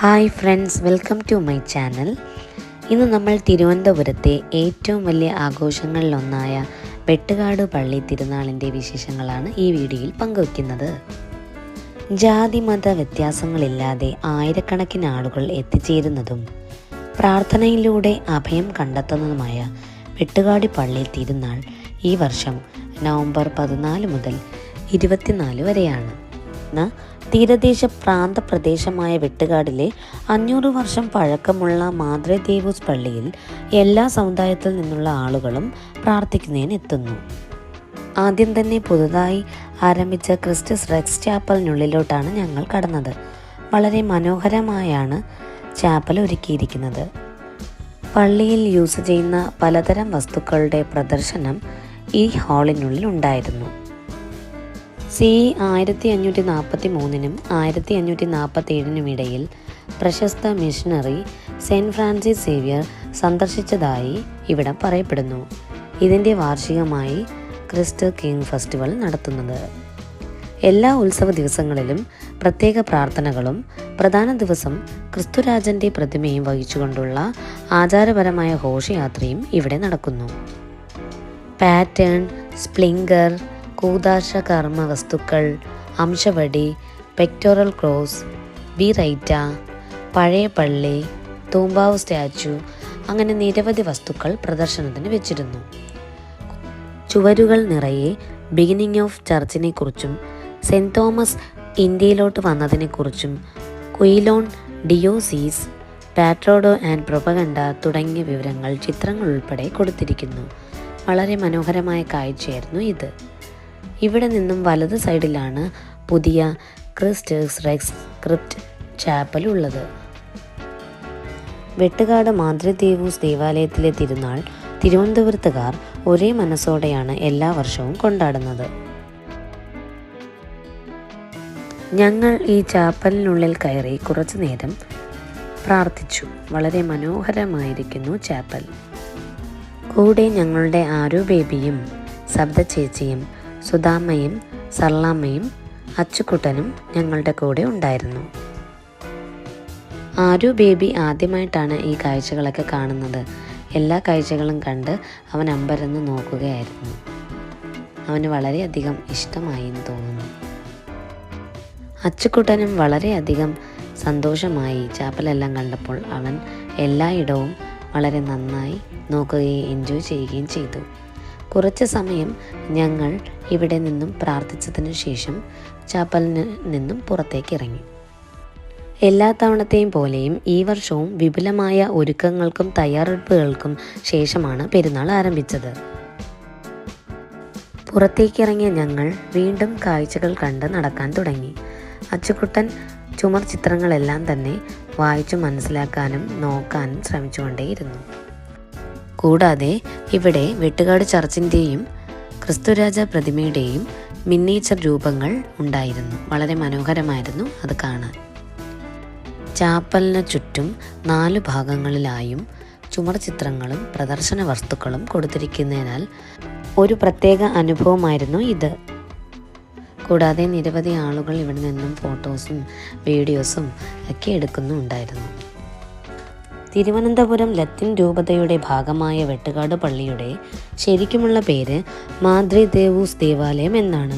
Hi friends, welcome to my channel. ഇന്ന് നമ്മൾ തിരുവനന്തപുരത്തെ ഏറ്റവും വലിയ ആഘോഷങ്ങളിലൊന്നായ വെട്ടുകാട് പള്ളി തിരുനാളിൻ്റെ വിശേഷങ്ങളാണ് ഈ വീഡിയോയിൽ പങ്കുവയ്ക്കുന്നത്. ജാതി മത വ്യത്യാസങ്ങളില്ലാതെ ആയിരക്കണക്കിന് ആളുകൾ എത്തിച്ചേരുന്നതും പ്രാർത്ഥനയിലൂടെ അഭയം കണ്ടെത്തുന്നതുമായ വെട്ടുകാട് പള്ളി തിരുനാൾ ഈ വർഷം നവംബർ 14 മുതൽ 24 വരെയാണ്. തീരദേശ പ്രാന്തപ്രദേശമായ വെട്ടുകാടിലെ 500 വർഷം പഴക്കമുള്ള മാദ്രെ ദേവൂസ് പള്ളിയിൽ എല്ലാ സമുദായത്തിൽ നിന്നുള്ള ആളുകളും പ്രാർത്ഥിക്കുന്നതിന് എത്തുന്നു. ആദ്യം തന്നെ പുതുതായി ആരംഭിച്ച ക്രിസ്റ്റ് റെക്സ് ചാപ്പലിനുള്ളിലോട്ടാണ് ഞങ്ങൾ കടന്നത്. വളരെ മനോഹരമായാണ് ചാപ്പൽ ഒരുക്കിയിരിക്കുന്നത്. പള്ളിയിൽ യൂസ് ചെയ്യുന്ന പലതരം വസ്തുക്കളുടെ പ്രദർശനം ഈ ഹാളിനുള്ളിൽ ഉണ്ടായിരുന്നു. CE 1543 1547 ഇടയിൽ പ്രശസ്ത മിഷണറി സെൻറ്റ് ഫ്രാൻസിസ് സേവിയർ സന്ദർശിച്ചതായി ഇവിടെ പറയപ്പെടുന്നു. ഇതിൻ്റെ വാർഷികമായി ക്രിസ്റ്റ് കിങ് ഫെസ്റ്റിവൽ നടത്തുന്നത്. എല്ലാ ഉത്സവ ദിവസങ്ങളിലും പ്രത്യേക പ്രാർത്ഥനകളും പ്രധാന ദിവസം ക്രിസ്തുരാജൻ്റെ പ്രതിമയും വഹിച്ചുകൊണ്ടുള്ള ആചാരപരമായ ഘോഷയാത്രയും ഇവിടെ നടക്കുന്നു. പാറ്റേൺ, സ്പ്ലിങ്കർ, കൂദാശ കർമ്മ വസ്തുക്കൾ, അംശവടി, പെക്ടോറൽ ക്രോസ്, ബിറൈറ്റ, പഴയ പള്ളി, തൂമ്പാവ് സ്റ്റാച്ചു, അങ്ങനെ നിരവധി വസ്തുക്കൾ പ്രദർശനത്തിന് വെച്ചിരുന്നു. ചുവരുകൾ നിറയെ ബിഗിനിങ് ഓഫ് ചർച്ചിനെ കുറിച്ചും cent Thomas ഇന്ത്യയിലോട്ട് വന്നതിനെക്കുറിച്ചും Quilon ഡിയോസീസ്, പാട്രോഡോ and propaganda തുടങ്ങിയ വിവരങ്ങൾ ചിത്രങ്ങൾ ഉൾപ്പെടെ കൊടുത്തിരിക്കുന്നു. വളരെ മനോഹരമായ കാഴ്ചയായിരുന്നു ഇത്. ഇവിടെ നിന്നും വലത് സൈഡിലാണ് പുതിയ ക്രിസ്റ്റ് റെക്സ് ക്രിപ്റ്റ് ചാപ്പൽ ഉള്ളത്. വെട്ടുകാട് മാദ്രെ ദേവൂസ് ദേവാലയത്തിലെ തിരുനാൾ തിരുവനന്തപുരത്തുകാർ ഒരേ മനസ്സോടെയാണ് എല്ലാ വർഷവും കൊണ്ടാടുന്നത്. ഞങ്ങൾ ഈ ചാപ്പലിനുള്ളിൽ കയറി കുറച്ചു നേരം പ്രാർത്ഥിച്ചു. വളരെ മനോഹരമായിരിക്കുന്നു ചാപ്പൽ. കൂടെ ഞങ്ങളുടെ ആരോ ബേബിയും ശബ്ദ ചേച്ചിയും സുധാമ്മയും സർലാമ്മയും അച്ചുക്കുട്ടനും ഞങ്ങളുടെ കൂടെ ഉണ്ടായിരുന്നു. ആരോ ബേബി ആദ്യമായിട്ടാണ് ഈ കാഴ്ചകളൊക്കെ കാണുന്നത്. എല്ലാ കാഴ്ചകളും കണ്ട് അവൻ അമ്പരന്ന് നോക്കുകയായിരുന്നു. അവന് വളരെയധികം ഇഷ്ടമായി എന്ന് തോന്നുന്നു. അച്ചുക്കുട്ടനും വളരെയധികം സന്തോഷമായി ചാപ്പലെല്ലാം കണ്ടപ്പോൾ. അവൻ എല്ലായിടവും വളരെ നന്നായി നോക്കുകയും എൻജോയ് ചെയ്യുകയും ചെയ്തു. കുറച്ച് സമയം ഞങ്ങൾ ഇവിടെ നിന്നും പ്രാർത്ഥിച്ചതിന് ശേഷം ചാപ്പലിന് നിന്നും പുറത്തേക്ക് ഇറങ്ങി. എല്ലാ തവണത്തെയും പോലെയും ഈ വർഷവും വിപുലമായ ഒരുക്കങ്ങൾക്കും തയ്യാറെടുപ്പുകൾക്കും ശേഷമാണ് പെരുന്നാൾ ആരംഭിച്ചത്. പുറത്തേക്കിറങ്ങിയ ഞങ്ങൾ വീണ്ടും കാഴ്ചകൾ കണ്ട് നടക്കാൻ തുടങ്ങി. അച്ചുക്കുട്ടൻ ചുമർ ചിത്രങ്ങളെല്ലാം തന്നെ വായിച്ചു മനസ്സിലാക്കാനും നോക്കാനും ശ്രമിച്ചുകൊണ്ടേയിരുന്നു. കൂടാതെ ഇവിടെ വെട്ടുകാട് ചർച്ചിൻ്റെയും ക്രിസ്തുരാജ പ്രതിമയുടെയും മിനിയേച്ചർ രൂപങ്ങൾ ഉണ്ടായിരുന്നു. വളരെ മനോഹരമായിരുന്നു അത് കാണാൻ. ചാപ്പലിന് ചുറ്റും 4 ഭാഗങ്ങളിലായും ചുമർ ചിത്രങ്ങളും പ്രദർശന വസ്തുക്കളും കൊടുത്തിരിക്കുന്നതിനാൽ ഒരു പ്രത്യേക അനുഭവമായിരുന്നു ഇത്. കൂടാതെ നിരവധി ആളുകൾ ഇവിടെ നിന്നും ഫോട്ടോസും വീഡിയോസും ഒക്കെ എടുക്കുന്നുണ്ടായിരുന്നു. തിരുവനന്തപുരം ലത്തീൻ രൂപതയുടെ ഭാഗമായ വെട്ടുകാട് പള്ളിയുടെ ശരിക്കുമുള്ള പേര് മാദ്രെ ദേവൂസ് ദേവാലയം എന്നാണ്.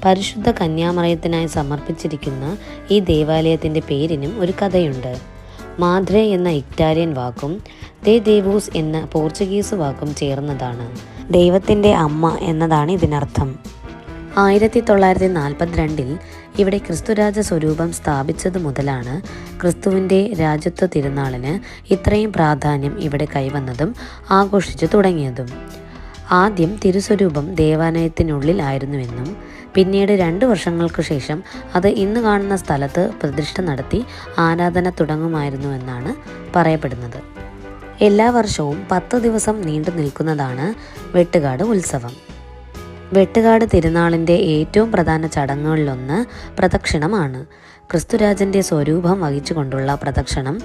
പരിശുദ്ധ കന്യാമറയത്തിനായി സമർപ്പിച്ചിരിക്കുന്ന ഈ ദേവാലയത്തിൻ്റെ പേരിനും ഒരു കഥയുണ്ട്. മാദ്രെ എന്ന ഇറ്റാലിയൻ വാക്കും ദേവൂസ് എന്ന പോർച്ചുഗീസ് വാക്കും ചേർന്നതാണ്. ദൈവത്തിൻ്റെ അമ്മ എന്നതാണ് ഇതിനർത്ഥം. 1942 ഇവിടെ ക്രിസ്തുരാജ സ്വരൂപം സ്ഥാപിച്ചത് മുതലാണ് ക്രിസ്തുവിൻ്റെ രാജ്യത്വ തിരുനാളിന് ഇത്രയും പ്രാധാന്യം ഇവിടെ കൈവന്നതും ആഘോഷിച്ചു തുടങ്ങിയതും. ആദ്യം തിരുസ്വരൂപം ദേവാലയത്തിനുള്ളിലായിരുന്നുവെന്നും പിന്നീട് 2 വർഷങ്ങൾക്ക് ശേഷം അത് ഇന്ന് കാണുന്ന സ്ഥലത്ത് പ്രതിഷ്ഠ നടത്തി ആരാധന തുടങ്ങുമായിരുന്നുവെന്നാണ് പറയപ്പെടുന്നത്. എല്ലാ വർഷവും 10 ദിവസം നീണ്ടു നിൽക്കുന്നതാണ് വെട്ടുകാട് ഉത്സവം. വെട്ടുകാട് തിരുനാളിൻ്റെ ഏറ്റവും പ്രധാന ചടങ്ങുകളിലൊന്ന് പ്രദക്ഷിണമാണ്. ക്രിസ്തുരാജൻ്റെ സ്വരൂപം വഹിച്ചുകൊണ്ടുള്ള പ്രദക്ഷിണം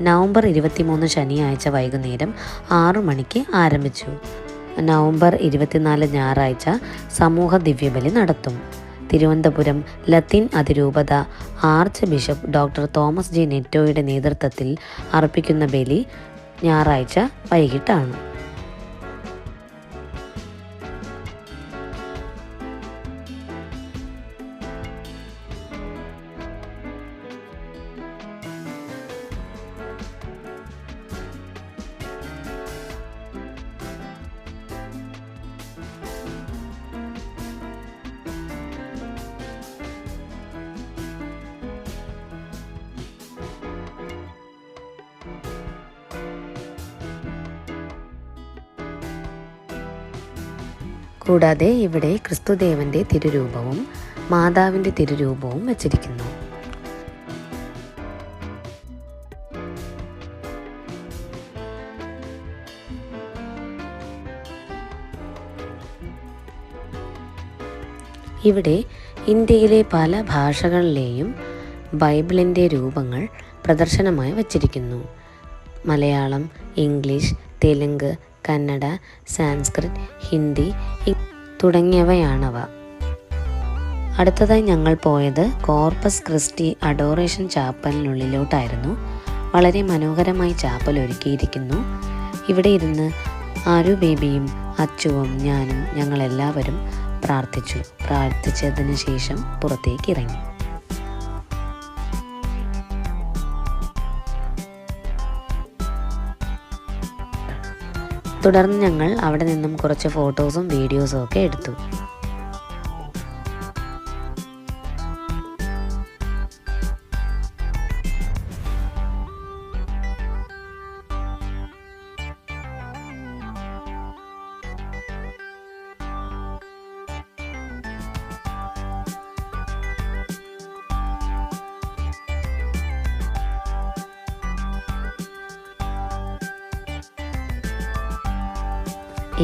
നവംബർ 23 ശനിയാഴ്ച വൈകുന്നേരം 6 മണിക്ക് ആരംഭിച്ചു. നവംബർ 24 ഞായറാഴ്ച സമൂഹ ദിവ്യബലി നടത്തും. തിരുവനന്തപുരം ലത്തീൻ അതിരൂപത archbishop doctor Thomas J നെറ്റോയുടെ നേതൃത്വത്തിൽ അർപ്പിക്കുന്ന ബലി ഞായറാഴ്ച വൈകിട്ടാണ്. കൂടാതെ ഇവിടെ ക്രിസ്തുദേവന്റെ തിരുരൂപവും മാതാവിന്റെ തിരുരൂപവും വച്ചിരിക്കുന്നു. ഇവിടെ ഇന്ത്യയിലെ പല ഭാഷകളിലെയും ബൈബിളിൻ്റെ രൂപങ്ങൾ പ്രദർശനമായി വച്ചിരിക്കുന്നു. മലയാളം, ഇംഗ്ലീഷ്, തെലുങ്ക്, കന്നഡ, സാൻസ്ക്രിറ്റ്, ഹിന്ദി തുടങ്ങിയവയാണവ. അടുത്തതായി ഞങ്ങൾ പോയത് കോർപ്പസ് ക്രിസ്റ്റി അഡോറേഷൻ ചാപ്പലിനുള്ളിലോട്ടായിരുന്നു. വളരെ മനോഹരമായി ചാപ്പൽ ഒരുക്കിയിരിക്കുന്നു. ഇവിടെ ഇരുന്ന് ആരു ബേബിയും അച്ചുവും ഞാനും ഞങ്ങളെല്ലാവരും പ്രാർത്ഥിച്ചതിന് ശേഷം പുറത്തേക്ക് ഇറങ്ങി. തുടർന്ന് ഞങ്ങൾ അവിടെ നിന്നും കുറച്ച് ഫോട്ടോസും വീഡിയോസും ഒക്കെ എടുത്തു.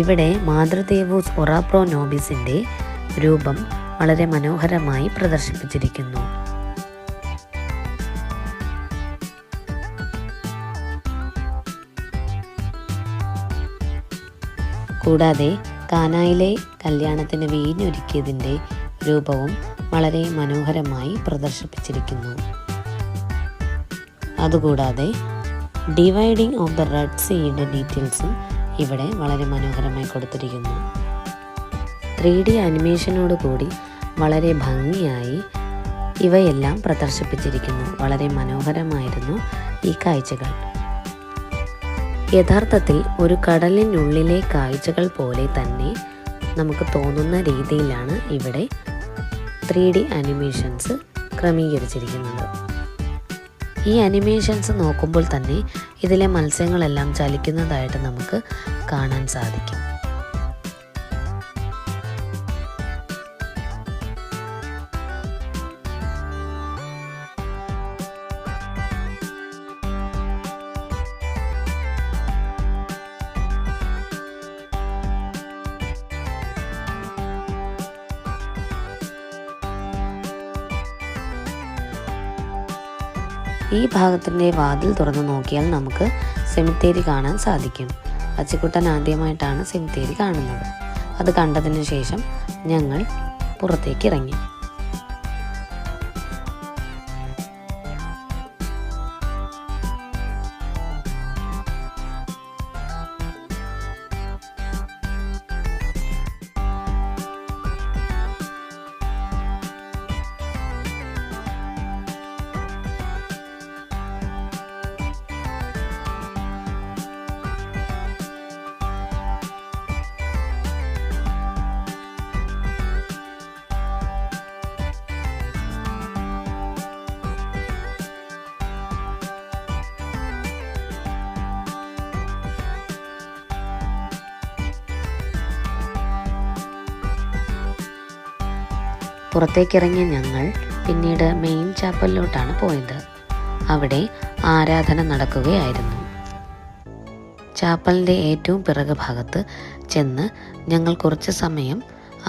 ഇവിടെ മാതൃദേവൂസ് ഒറ പ്രോ നോബിസിൻ്റെ രൂപം വളരെ മനോഹരമായി പ്രദർശിപ്പിച്ചിരിക്കുന്നു. കൂടാതെ കാനായിലെ കല്യാണത്തിന് വീഞ്ഞൊരുക്കിയതിൻ്റെ രൂപവും വളരെ മനോഹരമായി പ്രദർശിപ്പിച്ചിരിക്കുന്നു. അതുകൂടാതെ ഡിവൈഡിങ് ഓഫ് ദ റെഡ് സീയുടെ ഡീറ്റെയിൽസും ഇവിടെ വളരെ മനോഹരമായി കൊടുത്തിരിക്കുന്നു. 3D ആനിമേഷനോട് കൂടി വളരെ ഭംഗിയായി ഇവയെല്ലാം പ്രദർശിപ്പിച്ചിരിക്കുന്നു. വളരെ മനോഹരമായിരുന്നു ഈ കാഴ്ചകൾ. യഥാർത്ഥത്തിൽ ഒരു കടലിനുള്ളിലെ കാഴ്ചകൾ പോലെ തന്നെ നമുക്ക് തോന്നുന്ന രീതിയിലാണ് ഇവിടെ 3D ആനിമേഷൻസ് ക്രമീകരിച്ചിരിക്കുന്നത്. ഈ അനിമേഷൻസ് നോക്കുമ്പോൾ തന്നെ ഇതിലെ മത്സ്യങ്ങളെല്ലാം ചലിക്കുന്നതായിട്ട് നമുക്ക് കാണാൻ സാധിക്കും. ഈ ഭാഗത്തിൻ്റെ വാതിൽ തുറന്നു നോക്കിയാൽ നമുക്ക് സെമിത്തേരി കാണാൻ സാധിക്കും. അച്ചിക്കുട്ടൻ ആദ്യമായിട്ടാണ് സെമിത്തേരി കാണുന്നത്. അത് കണ്ടതിന് ശേഷം ഞങ്ങൾ പുറത്തേക്ക് ഇറങ്ങി. പുറത്തേക്കിറങ്ങിയ ഞങ്ങൾ പിന്നീട് മെയിൻ ചാപ്പലിലോട്ടാണ് പോയത്. അവിടെ ആരാധന നടക്കുകയായിരുന്നു. ചാപ്പലിൻ്റെ ഏറ്റവും പിറകു ഭാഗത്ത് ചെന്ന് ഞങ്ങൾ കുറച്ച് സമയം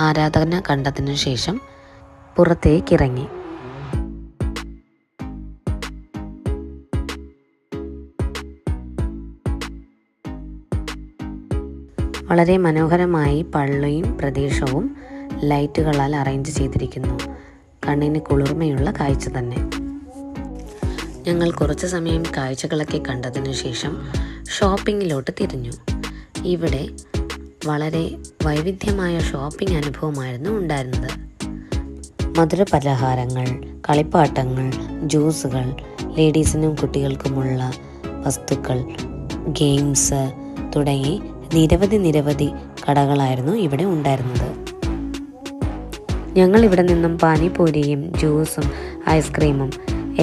ആരാധന കണ്ടതിനു ശേഷം പുറത്തേക്കിറങ്ങി. വളരെ മനോഹരമായി പള്ളിയും പ്രദേശവും ലൈറ്റുകളാൽ അറേഞ്ച് ചെയ്തിരിക്കുന്നു. കണ്ണിന് കുളിർമയുള്ള കാഴ്ച തന്നെ. ഞങ്ങൾ കുറച്ച് സമയം കാഴ്ചകളൊക്കെ കണ്ടതിനു ശേഷം ഷോപ്പിങ്ങിലോട്ട് തിരിഞ്ഞു. ഇവിടെ വളരെ വൈവിധ്യമായ ഷോപ്പിംഗ് അനുഭവമായിരുന്നു ഉണ്ടായിരുന്നത്. മധുരപലഹാരങ്ങൾ, കളിപ്പാട്ടങ്ങൾ, ജ്യൂസുകൾ, ലേഡീസിനും കുട്ടികൾക്കുമുള്ള വസ്തുക്കൾ, ഗെയിംസ് തുടങ്ങി നിരവധി കടകളായിരുന്നു ഇവിടെ ഉണ്ടായിരുന്നത്. ഞങ്ങൾ ഇവിടെ നിന്നും പാനിപൂരിയും ജ്യൂസും ഐസ്ക്രീമും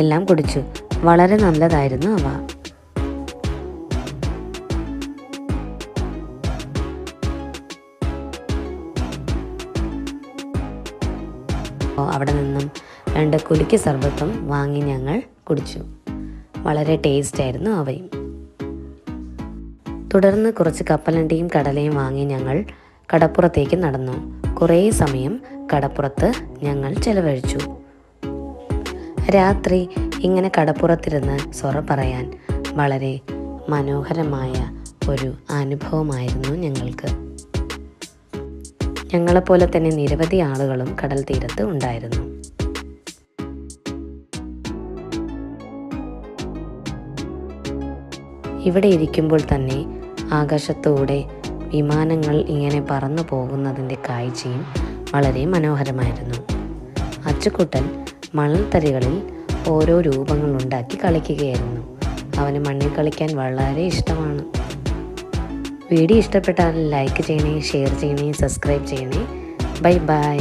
എല്ലാം കുടിച്ചു. വളരെ നല്ലതായിരുന്നു അവ. അവിടെ നിന്നും 2 കുലുക്കി സർബത്തും വാങ്ങി ഞങ്ങൾ കുടിച്ചു. വളരെ ടേസ്റ്റ് ആയിരുന്നു അവയും. തുടർന്ന് കുറച്ച് കപ്പലണ്ടിയും കടലയും വാങ്ങി ഞങ്ങൾ കടപ്പുറത്തേക്ക് നടന്നു. കുറേ സമയം കടപ്പുറത്ത് ഞങ്ങൾ ചെലവഴിച്ചു. രാത്രി ഇങ്ങനെ കടപ്പുറത്തിരുന്ന് സൊറ പറയാൻ വളരെ മനോഹരമായ ഒരു അനുഭവമായിരുന്നു ഞങ്ങൾക്ക്. ഞങ്ങളെപ്പോലെ തന്നെ നിരവധി ആളുകളും കടൽ തീരത്ത് ഉണ്ടായിരുന്നു. ഇവിടെ ഇരിക്കുമ്പോൾ തന്നെ ആകാശത്തൂടെ വിമാനങ്ങൾ ഇങ്ങനെ പറന്നു പോകുന്നതിൻ്റെ കാഴ്ചയും വളരെ മനോഹരമായിരുന്നു. അച്ചുക്കുട്ടൻ മണൽത്തരികളിൽ ഓരോ രൂപങ്ങൾ ഉണ്ടാക്കി കളിക്കുകയായിരുന്നു. അവന് മണ്ണിൽ കളിക്കാൻ വളരെ ഇഷ്ടമാണ്. വീഡിയോ ഇഷ്ടപ്പെട്ടാൽ ലൈക്ക് ചെയ്യണേ, ഷെയർ ചെയ്യണേ, സബ്സ്ക്രൈബ് ചെയ്യണേ. Bye bye.